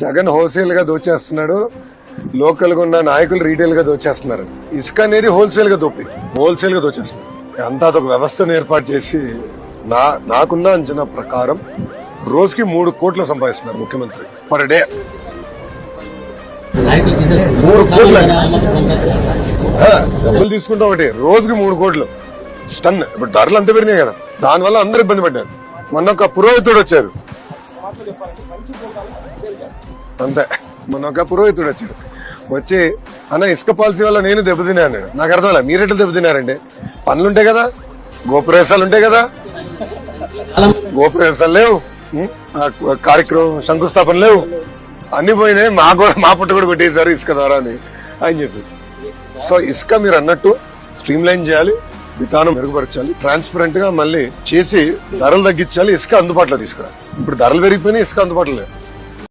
Jagan wholesale గా దోచేస్తున్నాడు, local గా ఉన్న నాయకులు రీటైల్ గా దోచేస్తున్నారు. ఇసుక అనేది హోల్సేల్ గా దోచేస్తున్నారు. అంతా అదొక వ్యవస్థను ఏర్పాటు చేసి నాకున్న అంచనా ప్రకారం రోజుకి 3 కోట్లు సంపాదిస్తున్నారు ముఖ్యమంత్రి పర్ డే. 3 కోట్లు డబ్బులు తీసుకుంటా ఒకటి, రోజుకి 3 కోట్లు స్టన్. ఇప్పుడు ధరలు అంత పెరిగినాయి కదా, దానివల్ల అందరూ ఇబ్బంది పడ్డారు. మొన్న ఒక పురోహితుడు వచ్చారు, అంతే, మొన్న ఒక పురోహితుడు వచ్చి అన్న ఇసుక పాలసీ వల్ల నేను దెబ్బతిన్నాను. నాకు అర్థం లేదు, మీరెట్లు దెబ్బతిన్నారండి? పనులుంటాయి కదా, గోపురేసాలు ఉంటాయి కదా, గోపురేసాలు లేవు, కార్యక్రమం శంకుస్థాపన లేవు, అన్ని పోయినాయి. మా పుట్ట కూడా కొట్టేశారు ఇసుక ద్వారా అని ఆయన చెప్పి. సో ఇసుక మీరు అన్నట్టు స్ట్రీమ్ లైన్ చేయాలి, విధానం మెరుగుపరచాలి, ట్రాన్స్పరెంట్ గా మళ్ళీ చేసి ధరలు తగ్గించాలి, ఇసుక అందుబాటులో తీసుకురాలి. ఇప్పుడు ధరలు పెరిగిపోయినాయి, ఇసుక అందుబాటులో లేదు.